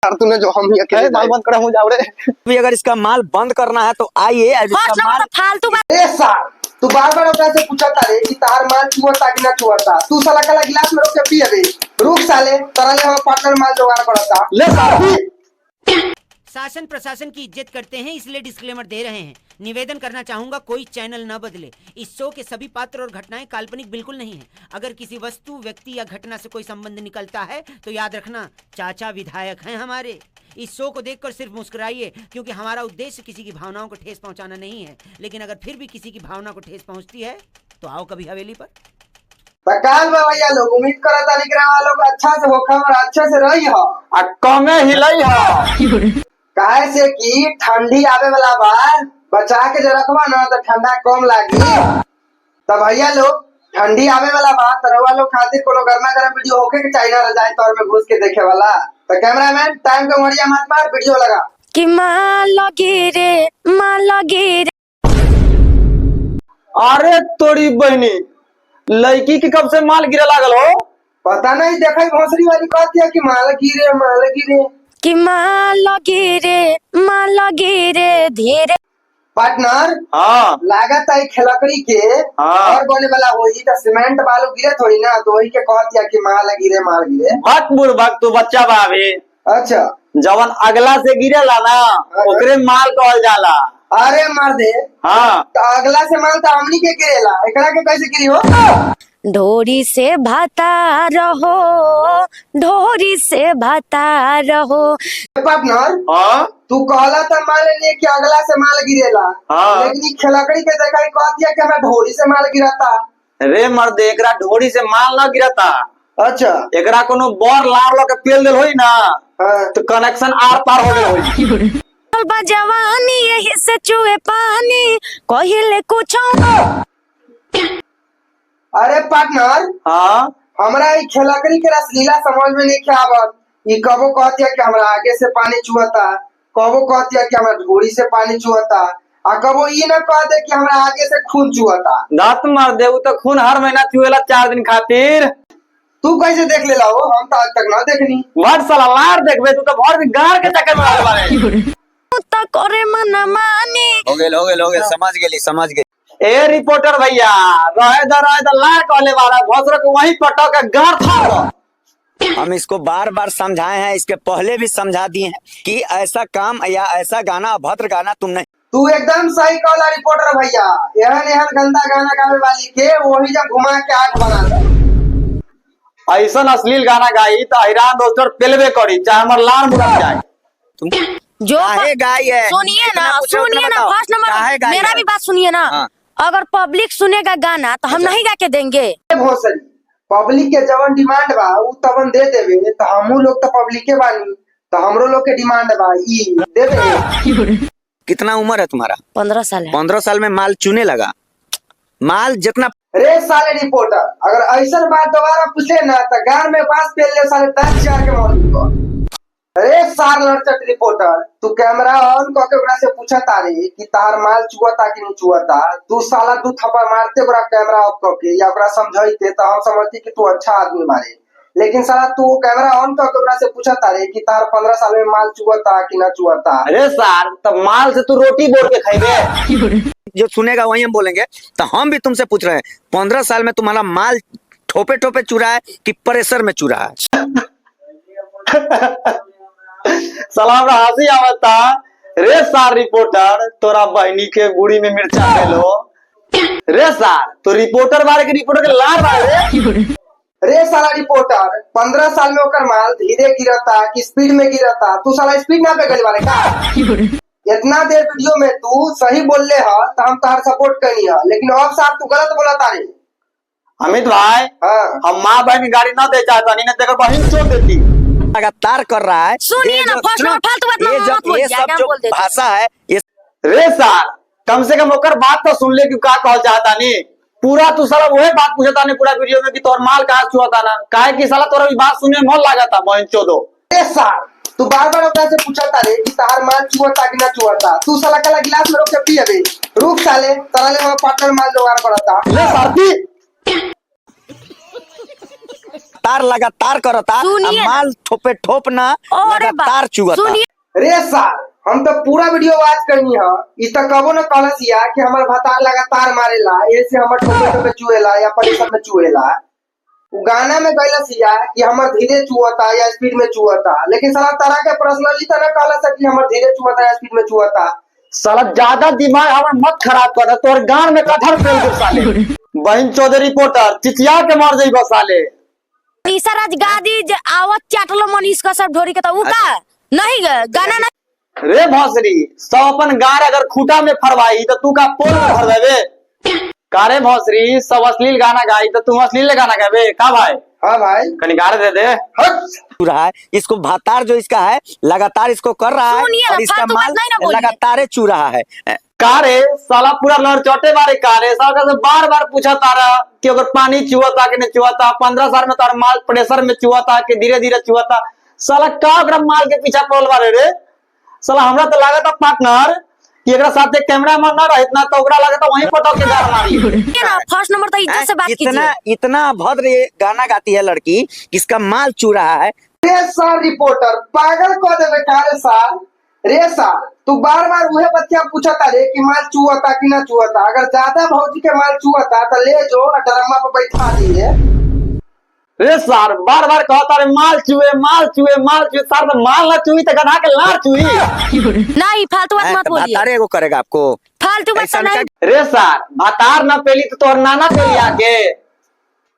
सार तूने जो हम अकेले माल बंद करा हूँ जावड़े। भी अगर इसका माल बंद करना है तो आइए। फालतू बात। ए सार तू बार-बार ओकरा से पूछता रे कि तार माल चुवता कि ना चुवता। तू साला काला गिलास में रोक के पिए बे। रुक साले तोरा ले हम पार्टनर माल जुगाड़ करता। ले सार शासन प्रशासन की इज्जत करते हैं इसलिए डिस्क्लेमर दे रहे हैं। निवेदन करना चाहूंगा कोई चैनल न बदले। इस शो के सभी पात्र और घटनाएं काल्पनिक बिल्कुल नहीं है। अगर किसी वस्तु व्यक्ति या घटना से कोई संबंध निकलता है तो याद रखना चाचा विधायक हैं हमारे। इस शो को देखकर सिर्फ मुस्कुराइए क्योंकि हमारा उद्देश्य किसी की भावनाओं को ठेस पहुंचाना नहीं है। लेकिन अगर फिर भी किसी की भावना को ठेस पहुंचती है तो आओ कभी हवेली पर। काल में भैया लोग उम्मीद करता निकरा लोग अच्छा से होखा और अच्छे से रही हो आ कमे हिलाई हो काहे से कि ठंडी आवे वाला बा बचा के जो रखबा ना तो ठंडा कम लागी। तब भैया लोग ठंडी आवे वाला बा तरवा लोग खातिर कोनो गर्मा गर्म वीडियो होके के चाइना रजाई तौर में घुस के देखे वाला। तो कैमरामैन टाइम के मोड़िया मत मार वीडियो लगा कि माँ लगी रे। अरे तोरी बहनी लड़की की कब से माल गिरे लागल हो? पता नहीं देखा भोसरी वाली कहती है कि माल गिरे कि माँ लगी रे धीरे। पार्टनर हाँ लागत है खिलकड़ी के और बने वाला होई तो सीमेंट बालू गिरे थोड़ी ना तो वही के कहती है कि माल गिरे। भक्त बुर्बक तू बच्चा बाबे। अच्छा जवन अगला से गिरेला ना ओकरे माल कहल जाला। अरे मार दे हाँ तो अगला से माल तो हमनी के गिरेला एकरा के कैसे गिरी हो? ढोरी से भाता रहो। पार्टनर हाँ तू कहला था मान ले कि अगला से माल गिरेला लेकिन खिलकड़ी के देखा कहती है कि हमारा ढोरी से माल गिरता। रे मर्द एकरा ढोरी से माल ना गिरता। अच्छा एकरा कोनो बोर लार लो के पेल देल होई ना तो कनेक्शन आर पार हो गए होई। जवानी यही से चुए पानी कहिले कुछ। अरे पार्टनर हाँ हमरा ई खिलकड़ी के रसलीला समझ में नहीं आवत। ई कबो कहती है कि हमरा आगे से पानी चुहता कबो कहती है कि हमरा ढोरी से पानी चुहता आ कबो ई न कह दे कि हमरा आगे से खून चुहता। दांत मार दे तो खून हर महीना चुएला 4 दिन खातिर। तू कैसे देख लेला हो? हम तो आज तक ना देखनी। व्हाट साला लार देखबे तू तो भर दिन गार के चक्कर में रहल बारे। तो करे मन मानी हो गेल समझ गेली। ए रिपोर्टर भैया रहे द लार कहले वाला भोसरो को वही पटक के गार फाड़। हम इसको बार बार समझाए हैं, इसके पहले भी समझा दिए हैं कि ऐसा काम या ऐसा गाना अभद्र गाना तुम नहीं। तू एकदम सही कहला रिपोर्टर भैया। एहन गंदा गाना गावे वाली के वही जब घुमा के आंख बना दे। ऐसा अश्लील गाना गाई तो हैरान दोस्तों पेलवे करी चाहे हमर लार मुड़क जाए। जो गाई है सुनिए ना फर्स्ट नंबर मेरा भी बात सुनिए ना। अगर पब्लिक सुनेगा गाना तो हम नहीं गा के देंगे। भोसरी पब्लिक के जवन डिमांड बा उ तवन दे देवे तो हमू लोग तो पब्लिके बानी तो हमरो लोग के डिमांड बा ई दे देवे। कितना उम्र है तुम्हारा? 15 साल है। 15 साल में माल चुने लगा? माल जितना रे साले रिपोर्टर अगर ऐसा बात दोबारा पूछे ना तो गार में बात पेल ले साले 10,000 के मालूम। अरे सार लड़चट रिपोर्टर तू कैमरा ऑन करके ओकरा से पूछा तारे कि तार माल चुवता कि नहीं चुवता। तू साला 2 थप्पड़ मारते ओकरा कैमरा ऑफ करके या ओकरा समझाइते तो हम समझती कि तू अच्छा आदमी मारे। लेकिन साला तू कैमरा ऑन करके ओकरा से पूछा तारे कि तार 15 साल में माल चुवता कि ना चुवता। अरे सार तब माल से तू रोटी बोल के खाइबे। जो सुनेगा वही हम बोलेंगे। तो हम भी तुमसे पूछ रहे हैं 15 साल में तुम्हारा माल ठोपे ठोपे चुरा है कि प्रेशर में चुरा है? सलाम हंसी आवता। रे सार रिपोर्टर तोरा बहनी के बुढ़ी में मिर्चा देलो। रे सार तो रिपोर्टर बारे के रिपोर्टर के लार बारे। रे साला रिपोर्टर 15 साल में ओकर माल धीरे गिरता कि स्पीड में गिरता। तू साला स्पीड ना पे गई बारे का? इतना देर वीडियो में तू सही बोल ले हा तो हम तार सपोर्ट करनी है लेकिन अब साहब तू गलत बोला तारे। अमित भाई हम माँ बहन की गाड़ी ना दे चाहता नहीं तेरे बहन छोड़ देती। लगातार कर रहा है। सुनिए ना फालतू बात मत बोलिए। ये सब जो भाषा है ये रे सार कम से कम ओकर बात तो सुन ले कि का कहल चाहता नहीं। पूरा तू साला वही बात पूछता नहीं पूरा वीडियो में कि तोर माल कहाँ चुहता ना काहे कि साला तोरा बात सुनने में मन लागता बहन चोदो। ए सार तू बार-बार ओकरा से पूछता रे कि तार माल चुवता कि ना चुवता। तू साला काला गिलास में रोक के पिए बे। रुक साले तोरा ले हम पार्टनर माल जुगाड़ करता। ले सारथी लगातार करता सुनिए ना। माल ठोपे ठोप ना अरे लगातार चुगता। सुनिए रे सार हम तो पूरा वीडियो वाच करनी है इ त कबो न कहलसिया कि हमर भतार लगातार मारेला ऐसे हमर ठोपे ठोपे चुएला या परिसर में चुएला। उ गाना में कहलसिया कि हमर धीरे चुअता या स्पीड में चुअता, लेकिन साला तरह के पर्सनली त न कहलस कि हमर धीरे चुअता या स्पीड में चुअता। साला ज्यादा दिमाग हमार मत खराब कर, तोर गान में कठर फेल दे साले। बहन चौधरी रिपोर्टर चिचिया के मार जाई साले। मनीषा राज गादी जे आवत चाटलो मनीष का सब ढोरी के तो उ का नहीं गाना ना रे भोसरी सब अपन गार अगर खूटा में फरवाई तो तू का पोल में भर देबे। कारे भोसरी सब अश्लील गाना गाई तो तू अश्लील गाना गावे का भाई? हाँ भाई कनी गार दे दे। हट रहा है इसको भातार जो इसका है लगातार इसको कर रहा है सुनिए ना, और इसका फालतू बात माल नहीं ना बोलिए। लगातार चू रहा है। कारे साला पूरा लड़चोटे बारे कारे साला से बार बार पूछा तारा कि अगर पानी चुआता कि नहीं चुआता, 15 साल में तारा माल प्रेशर में चुआता कि धीरे धीरे चुआता। साला का ओकरा माल के पीछा पड़ल बारे रे। साला हमरा तो लागत पार्टनर कि एकरा साथे कैमरामैन ना रहित ना तो ओकरा लागत वहीं पटक के गार मारी। ये ना फर्स्ट नंबर तो इज्जत से बात इतना कीजिए। इतना भद्र ये गाना गाती है लड़की इसका माल चू रहा है। रे सार रिपोर्टर पागल को देवे कारे सार। रे सार तू बार बार उहे बच्चा पूछता रे कि माल चुअता कि ना चुअता। अगर ज्यादा भौजी के माल चुअता तो ले जो ड्रामा पे बैठा दिए। रे सार बार बार कहता रे माल चुए माल चुए माल चुए। सार तो माल ना चुई तो गधा के लार चुई। नहीं फालतू बात मत बोलिए, भातार एगो करेगा आपको फालतू बात ऐसा तो नहीं। रे सार भातार न पेली तो तोर नाना पेली आके।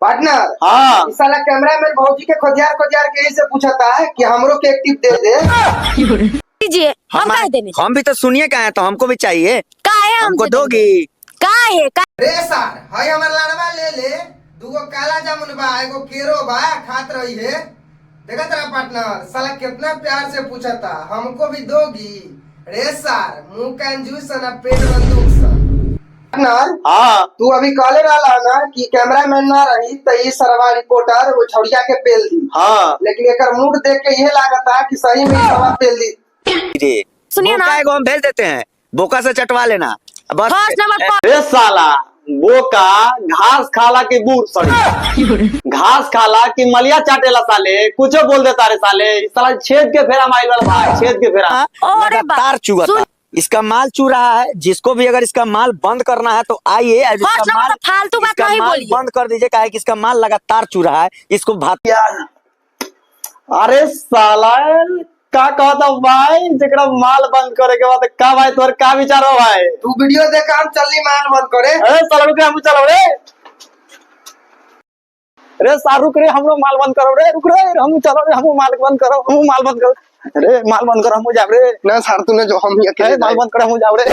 पार्टनर हाँ इस साला कैमरामैन भौजी के खोजियार के यही से पूछता है कि हमरो के एक टिप दे दे। दीजिए हम कह देने हम भी तो सुनिए का है तो हमको भी चाहिए। का है हमको दे देंगे। दोगी का है का रे सार हई हमर लाड़वा ले ले दूगो काला जामुन बा एगो केरो बा खात रही है। देखा तेरा पार्टनर साला कितना प्यार से पूछता हमको भी दोगी। रे सार मुंह कंजूस ना पेट बंदूक सा। पार्टनर हाँ तू अभी कहले रहा ना कि कैमरामैन ना रही तो ये सरवा रिपोर्टर वो छौड़िया के पेल दी। हाँ लेकिन एकर मूड देख के यह लागता कि सही में ये सरवा पेल दी। जी सुनिए ना। बोका एगो हम भेज देते हैं, बोका से चटवा लेना बस। फर्स्ट नंबर रे साला बोका घास खाला के बूढ़ सॉरी घास खाला कि मलिया चाटेला साले कुछो बोल देता रे साले। साला छेद के फेरा माइल वाला भाई छेद के फेरा। अरे लगातार चुगता इसका माल चू रहा है। जिसको भी अगर इसका माल बंद करना है तो आइए। फर्स्ट नंबर तो फालतू बात इसका नहीं माल बोलिए। बंद कर दीजिए, काहे कि इसका माल लगातार चू रहा है। इसको भात अरे साला का कहता भाई जेकरा माल बंद करे के बाद का भाई तोर का विचार हो भाई? तू वीडियो देख हम चलनी मान बंद करे। अरे साला रुक रे हम चलो रे। अरे सार रुक रे हमरो माल बंद करो रे। रुक रे हम चलो रे हम माल बंद करो हम माल बंद करो। अरे माल बंद करो हम जाब रे। ना सार तूने जो हम ये माल बंद करो हम जाब रे।